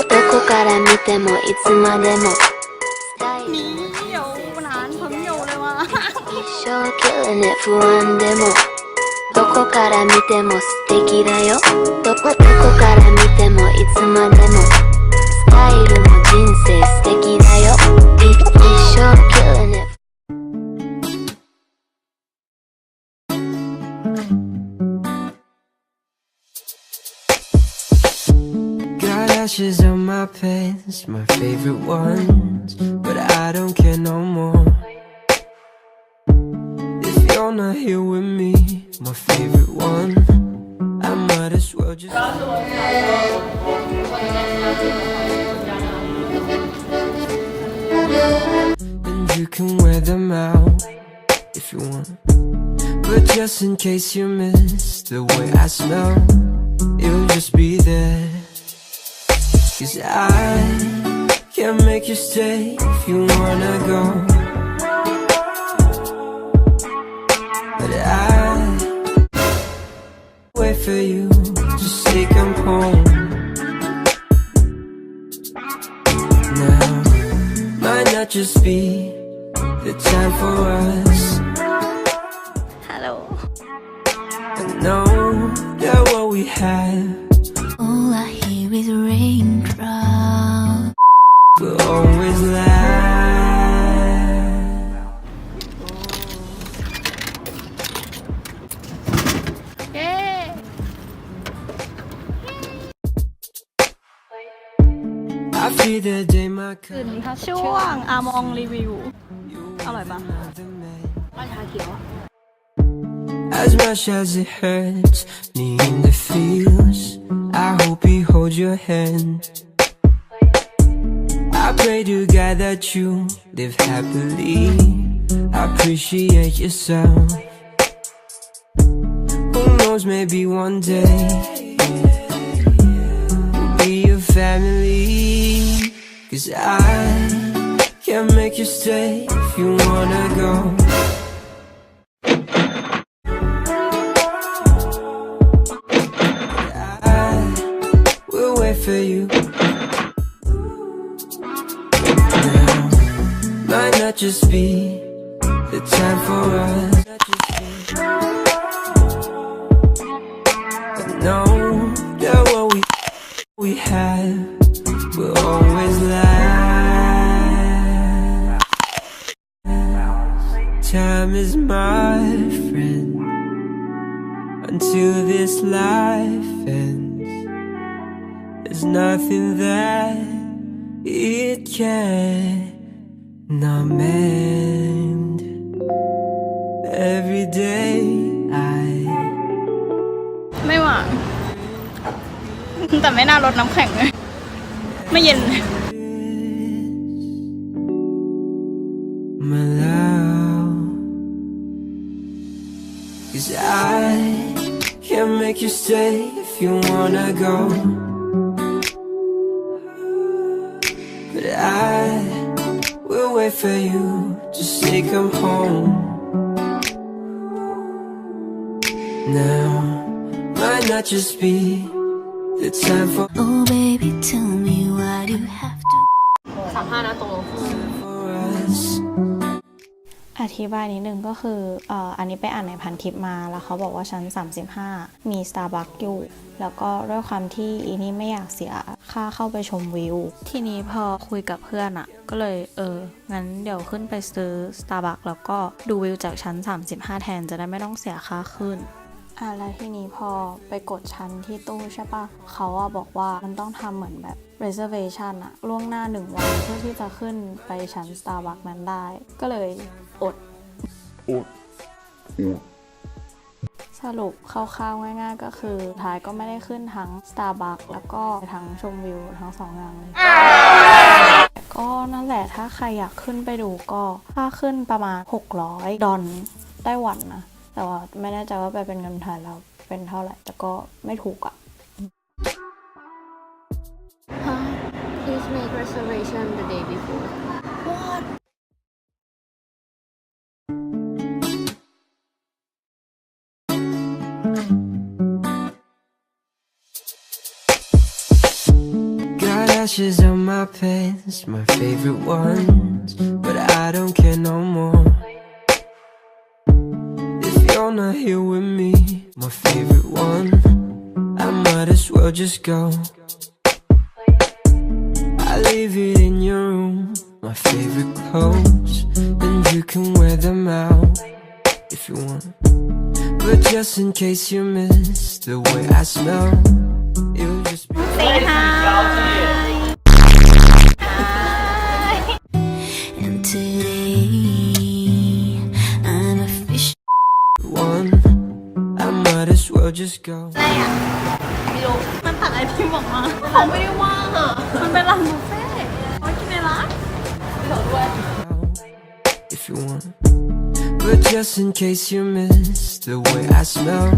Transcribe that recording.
こから見てもいつまでも你有男朋友了吗？一生killing it不安でもどこから見ても素敵だよどこから見てもいつまでもスタイルも人生素敵だよ一生 killing it Got ashes on my pants, my favorite ones, but I don't care no more. If you're not here with me, my favorite one, I might as well just. And you can wear them out if you want, but just in case you miss the way I smell, it'll just be there. Cause I can't make you stay if you wanna go, but I wait for you to say come home. Now might not just be the time for us. ฮัลโหล I know that what we have All I hear is raindrops will always last. เย้ I feel the day my คืนนี้ค่ะช่วงอามองรีวิวอร่อยปะ As much as it hurts, needing the feels, I hope he holds your hand. I pray to God that you live happily. Appreciate yourself. Who knows, maybe one day we'll be your family. Cause I can't make you stay if you wanna go. Wait for you. Now might not just be the time for us. But know that what we have will always last. Time is my friend until this life ends. There's nothing that it cannot mend. Every day I ไม่หวาน แต่ไม่น่ารดน้ำแข็งเลย ไม่เย็นเลย my love. Cause I can't make you stay if you wanna go, but I will wait for you to say come home. Now might not just be the time for Oh baby tell me why do you have to us. อธิบายนิดนึงก็คืออันนี้ไปอ่านในพันทิปมาแล้วเขาบอกว่าชั้น35มี Starbucks อยู่แล้วก็ด้วยความที่อีนี่ไม่อยากเสียค่าเข้าไปชมวิวทีนี้พอคุยกับเพื่อนอะก็เลยงั้นเดี๋ยวขึ้นไปซื้อ Starbucks แล้วก็ดูวิวจากชั้น35แทนจะได้ไม่ต้องเสียค่าขึ้นแล้วทีนี้พอไปกดชั้นที่ตู้ใช่ปะเขาบอกว่ามันต้องทำเหมือนแบบ reservation อะล่วงหน้า1 วันเพื่อที่จะขึ้นไปชั้น Starbucks นั้นได้ก็เลยอดสรุปคร่าวๆง่ายๆก็คือท้ายก็ไม่ได้ขึ้นทั้ง Starbucks แล้วก็ทั้งชมวิวทั้ง2 อย่างเลยก็นั่นแหละถ้าใครอยากขึ้นไปดูก็ค่าขึ้นประมาณ$600ไต้หวันนะแต่ว่าไม่แน่ใจว่าไปเป็นเงินไทยแล้วเป็นเท่าไหร่แต่ก็ไม่ถูกอะ Please make reservation the day before What ashes on my pants, my favorite ones, but I don't care no more. If you're not here with me, my favorite one, I might as well just go. I leave it in your room, my favorite clothes, and you can wear them out if you want. But just in case you miss the way I smell, it'll just be Say hi. And today I'm a fish. one. I might as well just go. อะไรอ่ะไม่รู้มันตักไอติมออกมาเขาไม่ได้ว่างอ่ะมันเป็นร้านบุฟเฟ่ต์มากินในร้านเดี๋ยวด้วย If you want, but just in case you miss the way I smell,